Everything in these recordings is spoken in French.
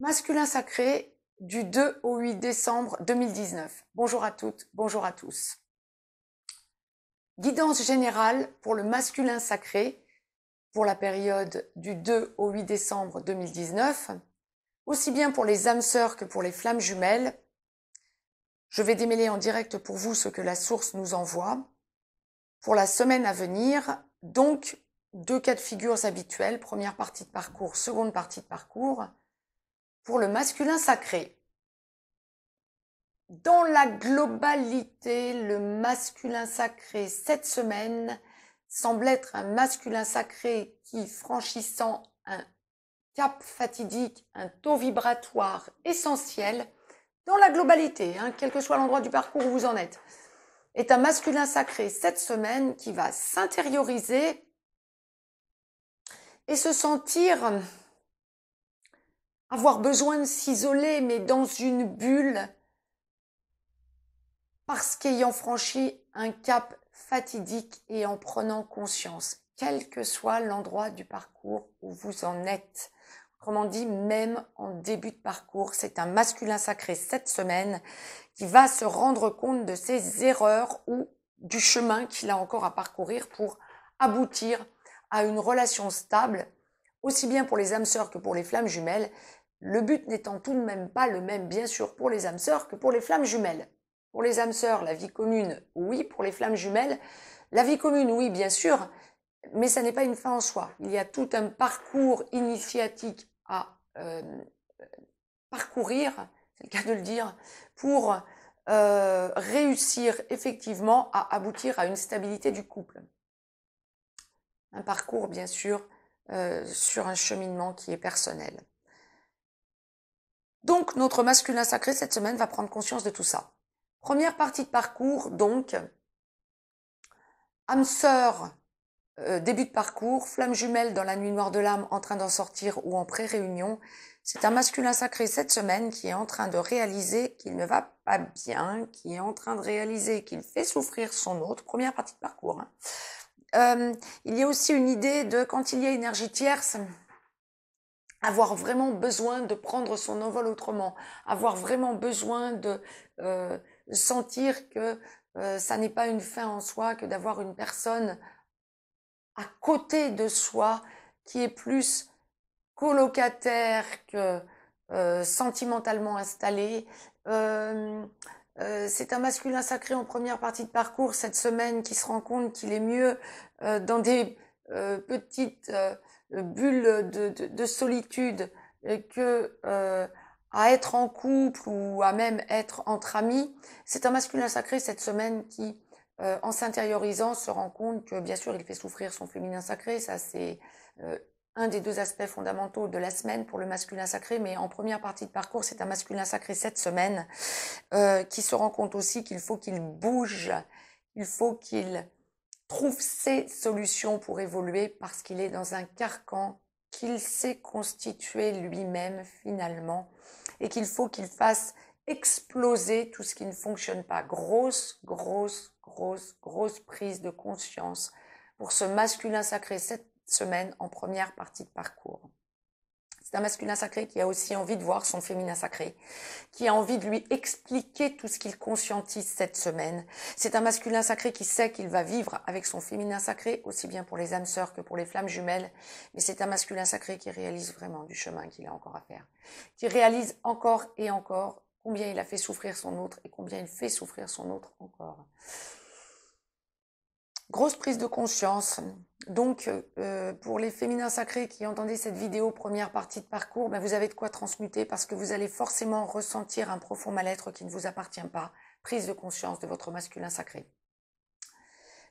Masculin sacré du 2 au 8 décembre 2019. Bonjour à toutes, bonjour à tous. Guidance générale pour le masculin sacré pour la période du 2 au 8 décembre 2019, aussi bien pour les âmes sœurs que pour les flammes jumelles. Je vais démêler en direct pour vous ce que la source nous envoie pour la semaine à venir. Donc, deux cas de figure habituels, première partie de parcours, seconde partie de parcours. Pour le masculin sacré, dans la globalité, le masculin sacré cette semaine semble être un masculin sacré qui, franchissant un cap fatidique, un taux vibratoire essentiel, dans la globalité, quel que soit l'endroit du parcours où vous en êtes, est un masculin sacré cette semaine qui va s'intérioriser et se sentir avoir besoin de s'isoler, mais dans une bulle, parce qu'ayant franchi un cap fatidique et en prenant conscience, quel que soit l'endroit du parcours où vous en êtes. Autrement dit, même en début de parcours, c'est un masculin sacré cette semaine qui va se rendre compte de ses erreurs ou du chemin qu'il a encore à parcourir pour aboutir à une relation stable, aussi bien pour les âmes sœurs que pour les flammes jumelles. Le but n'étant tout de même pas le même, bien sûr, pour les âmes sœurs que pour les flammes jumelles. Pour les âmes sœurs, la vie commune, oui. Pour les flammes jumelles, la vie commune, oui, bien sûr, mais ça n'est pas une fin en soi. Il y a tout un parcours initiatique à parcourir, c'est le cas de le dire, pour réussir effectivement à aboutir à une stabilité du couple. Un parcours, bien sûr, sur un cheminement qui est personnel. Donc, notre masculin sacré, cette semaine, va prendre conscience de tout ça. Première partie de parcours, donc, âme sœur, début de parcours, flamme jumelle dans la nuit noire de l'âme, en train d'en sortir ou en pré-réunion. C'est un masculin sacré cette semaine qui est en train de réaliser qu'il ne va pas bien, qui est en train de réaliser qu'il fait souffrir son autre. Première partie de parcours. Il y a aussi une idée de, quand il y a énergie tierce, avoir vraiment besoin de prendre son envol autrement, avoir vraiment besoin de sentir que ça n'est pas une fin en soi, que d'avoir une personne à côté de soi qui est plus colocataire que sentimentalement installé. C'est un masculin sacré en première partie de parcours cette semaine qui se rend compte qu'il est mieux dans des petites bulles de solitude que à être en couple ou à même être entre amis. C'est un masculin sacré cette semaine qui, en s'intériorisant, se rend compte que bien sûr il fait souffrir son féminin sacré. Ça c'est un des deux aspects fondamentaux de la semaine pour le masculin sacré, mais en première partie de parcours, c'est un masculin sacré cette semaine qui se rend compte aussi qu'il faut qu'il bouge, il faut qu'il trouve ses solutions pour évoluer parce qu'il est dans un carcan qu'il s'est constitué lui-même finalement et qu'il faut qu'il fasse exploser tout ce qui ne fonctionne pas. Grosse prise de conscience pour ce masculin sacré cette semaine en première partie de parcours. C'est un masculin sacré qui a aussi envie de voir son féminin sacré, qui a envie de lui expliquer tout ce qu'il conscientise cette semaine. C'est un masculin sacré qui sait qu'il va vivre avec son féminin sacré, aussi bien pour les âmes sœurs que pour les flammes jumelles, mais c'est un masculin sacré qui réalise vraiment du chemin qu'il a encore à faire, qui réalise encore et encore combien il a fait souffrir son autre et combien il fait souffrir son autre encore. Grosse prise de conscience. Donc, pour les féminins sacrés qui entendaient cette vidéo, première partie de parcours, vous avez de quoi transmuter parce que vous allez forcément ressentir un profond mal-être qui ne vous appartient pas. Prise de conscience de votre masculin sacré.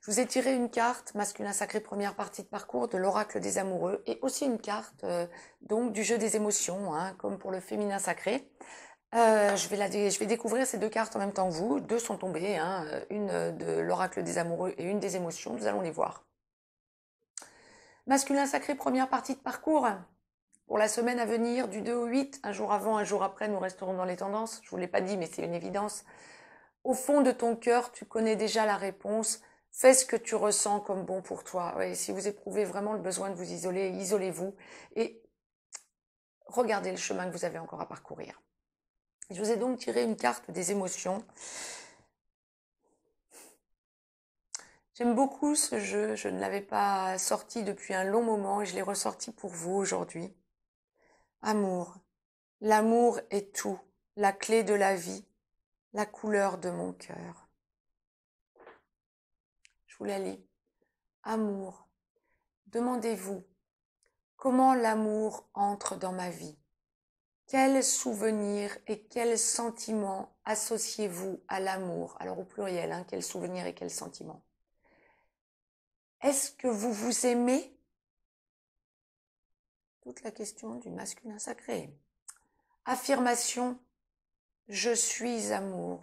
Je vous ai tiré une carte, masculin sacré, première partie de parcours, de l'oracle des amoureux, et aussi une carte donc du jeu des émotions, comme pour le féminin sacré. Je vais découvrir ces deux cartes en même temps que vous. Deux sont tombées, une de l'oracle des amoureux et une des émotions. Nous allons les voir. Masculin sacré, première partie de parcours. Pour la semaine à venir, du 2 au 8, un jour avant, un jour après, nous resterons dans les tendances. Je vous l'ai pas dit, mais c'est une évidence. Au fond de ton cœur, tu connais déjà la réponse. Fais ce que tu ressens comme bon pour toi. Ouais, si vous éprouvez vraiment le besoin de vous isoler, isolez-vous. Et regardez le chemin que vous avez encore à parcourir. Je vous ai donc tiré une carte des émotions. J'aime beaucoup ce jeu, je ne l'avais pas sorti depuis un long moment et je l'ai ressorti pour vous aujourd'hui. Amour. L'amour est tout, la clé de la vie, la couleur de mon cœur. Je vous la lis. Amour. Demandez-vous, comment l'amour entre dans ma vie? Quels souvenirs et quels sentiments associez-vous à l'amour? Alors au pluriel, hein, quels souvenirs et quels sentiments? Est-ce que vous vous aimez? Toute la question du masculin sacré. Affirmation, je suis amour.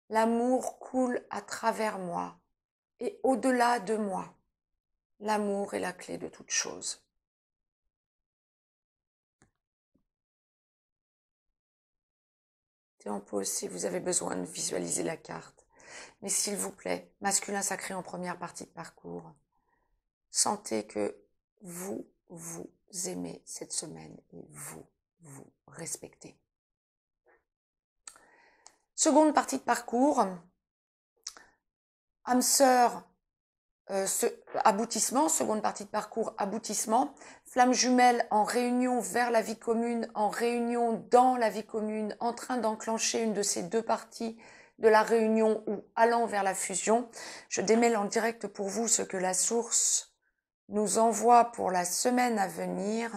L'amour coule à travers moi et au-delà de moi. L'amour est la clé de toute chose. Mettez en pause si vous avez besoin de visualiser la carte. Mais s'il vous plaît, masculin sacré en première partie de parcours, sentez que vous vous aimez cette semaine et vous vous respectez. Seconde partie de parcours, âme sœur, aboutissement, seconde partie de parcours, aboutissement, flamme jumelle en réunion vers la vie commune, en réunion dans la vie commune, en train d'enclencher une de ces deux parties de la réunion ou allant vers la fusion. Je démêle en direct pour vous ce que la source nous envoie pour la semaine à venir.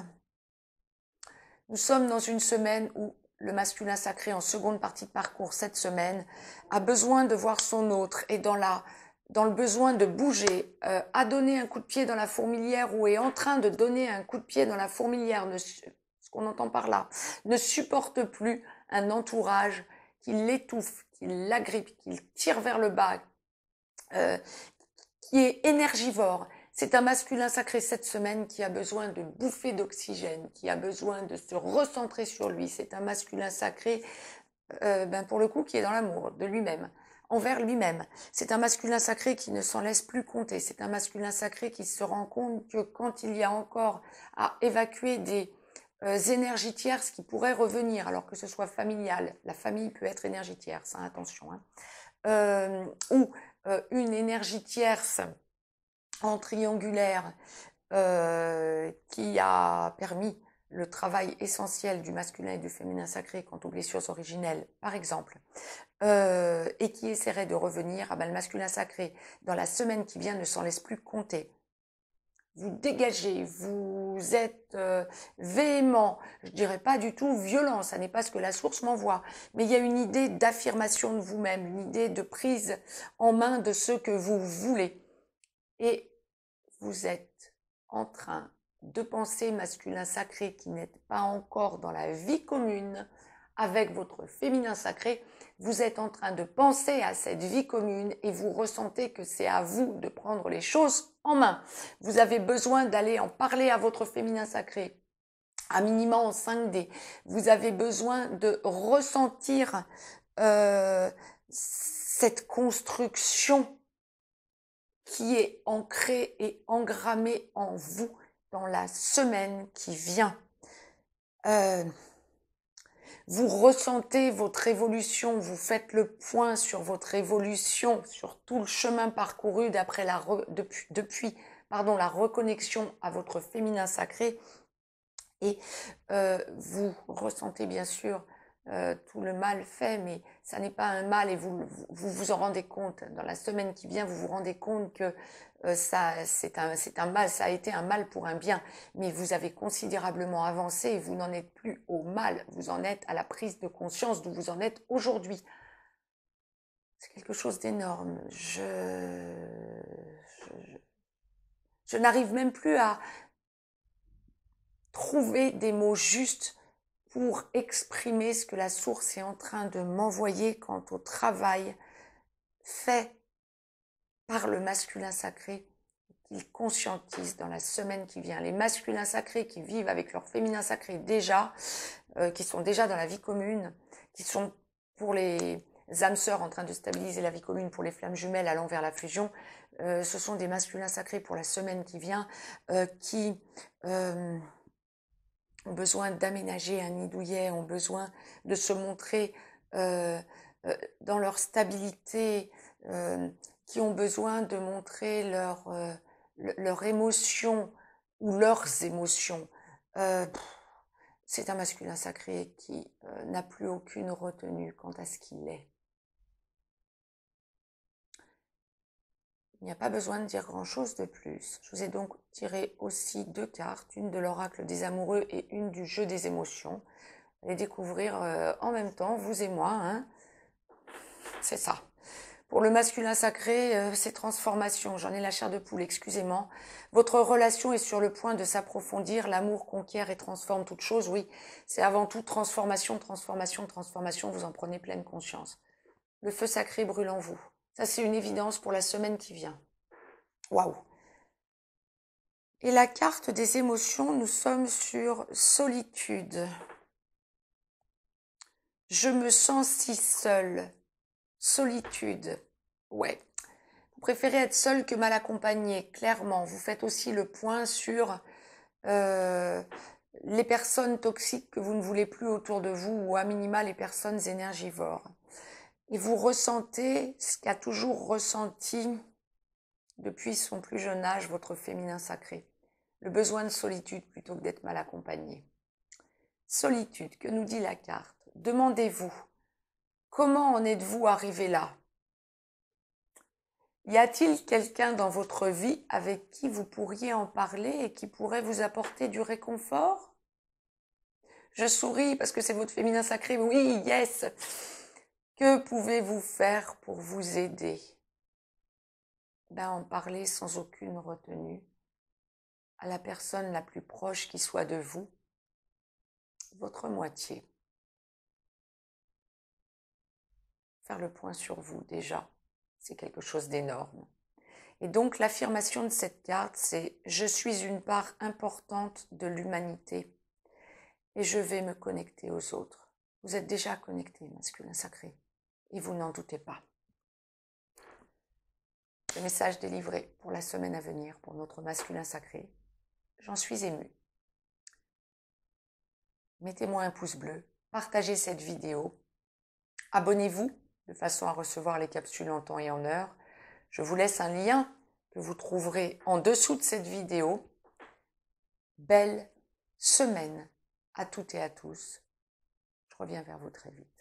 Nous sommes dans une semaine où le masculin sacré en seconde partie de parcours cette semaine a besoin de voir son autre et dans le besoin de bouger, a donné un coup de pied dans la fourmilière ou est en train de donner un coup de pied dans la fourmilière, ce qu'on entend par là, ne supporte plus un entourage qui l'étouffe, qui l'agrippe, qui le tire vers le bas, qui est énergivore. C'est un masculin sacré cette semaine qui a besoin de bouffer d'oxygène, qui a besoin de se recentrer sur lui. C'est un masculin sacré, pour le coup, qui est dans l'amour de lui-même, envers lui-même. C'est un masculin sacré qui ne s'en laisse plus compter. C'est un masculin sacré qui se rend compte que quand il y a encore à évacuer des énergies tierces qui pourraient revenir, alors que ce soit familial, la famille peut être énergie tierce, hein, attention, hein, ou une énergie tierce en triangulaire qui a permis le travail essentiel du masculin et du féminin sacré quant aux blessures originelles, par exemple, et qui essaierait de revenir, le masculin sacré, dans la semaine qui vient, ne s'en laisse plus compter. Vous dégagez, vous êtes véhément, je dirais pas du tout violent, ça n'est pas ce que la source m'envoie, mais il y a une idée d'affirmation de vous-même, une idée de prise en main de ce que vous voulez. Et vous êtes en train de penser masculin sacré qui n'êtes pas encore dans la vie commune avec votre féminin sacré, vous êtes en train de penser à cette vie commune et vous ressentez que c'est à vous de prendre les choses en main. Vous avez besoin d'aller en parler à votre féminin sacré, à minima en 5D. Vous avez besoin de ressentir cette construction qui est ancré et engrammé en vous dans la semaine qui vient. Vous ressentez votre évolution, vous faites le point sur votre évolution, sur tout le chemin parcouru depuis la reconnexion à votre féminin sacré. Et vous ressentez bien sûr tout le mal fait, mais ça n'est pas un mal et vous en rendez compte. Dans la semaine qui vient, vous vous rendez compte que c'est un mal, ça a été un mal pour un bien, mais vous avez considérablement avancé et vous n'en êtes plus au mal, vous en êtes à la prise de conscience d'où vous en êtes aujourd'hui. C'est quelque chose d'énorme. Je n'arrive même plus à trouver des mots justes pour exprimer ce que la source est en train de m'envoyer quant au travail fait par le masculin sacré qu'il conscientise dans la semaine qui vient. Les masculins sacrés qui vivent avec leur féminin sacré déjà, qui sont déjà dans la vie commune, qui sont pour les âmes sœurs en train de stabiliser la vie commune, pour les flammes jumelles allant vers la fusion, ce sont des masculins sacrés pour la semaine qui vient, qui ont besoin d'aménager un nid douillet, ont besoin de se montrer dans leur stabilité, qui ont besoin de montrer leur émotion ou leurs émotions. C'est un masculin sacré qui n'a plus aucune retenue quant à ce qu'il est. Il n'y a pas besoin de dire grand-chose de plus. Je vous ai donc tiré aussi 2 cartes, une de l'oracle des amoureux et une du jeu des émotions. Allez découvrir en même temps, vous et moi. Hein. C'est ça. Pour le masculin sacré, c'est transformation. J'en ai la chair de poule, excusez-moi. Votre relation est sur le point de s'approfondir. L'amour conquiert et transforme toute chose. Oui, c'est avant tout transformation, transformation, transformation. Vous en prenez pleine conscience. Le feu sacré brûle en vous. Ça, c'est une évidence pour la semaine qui vient. Waouh! Et la carte des émotions, nous sommes sur solitude. Je me sens si seule. Solitude. Ouais. Vous préférez être seul que mal accompagné, clairement. Vous faites aussi le point sur les personnes toxiques que vous ne voulez plus autour de vous, ou à minima les personnes énergivores. Et vous ressentez ce qu'a toujours ressenti depuis son plus jeune âge votre féminin sacré. Le besoin de solitude plutôt que d'être mal accompagné. Solitude, que nous dit la carte? Demandez-vous, comment en êtes-vous arrivé là? Y a-t-il quelqu'un dans votre vie avec qui vous pourriez en parler et qui pourrait vous apporter du réconfort? Je souris parce que c'est votre féminin sacré. Oui, yes! Que pouvez-vous faire pour vous aider? Ben, en parler sans aucune retenue à la personne la plus proche qui soit de vous, votre moitié. Faire le point sur vous déjà, c'est quelque chose d'énorme. Et donc l'affirmation de cette carte, c'est « Je suis une part importante de l'humanité et je vais me connecter aux autres ». Vous êtes déjà connecté, masculin sacré, et vous n'en doutez pas. Le message délivré pour la semaine à venir pour notre masculin sacré, j'en suis émue. Mettez-moi un pouce bleu, partagez cette vidéo, abonnez-vous de façon à recevoir les capsules en temps et en heure. Je vous laisse un lien que vous trouverez en dessous de cette vidéo. Belle semaine à toutes et à tous. Je reviens vers vous très vite.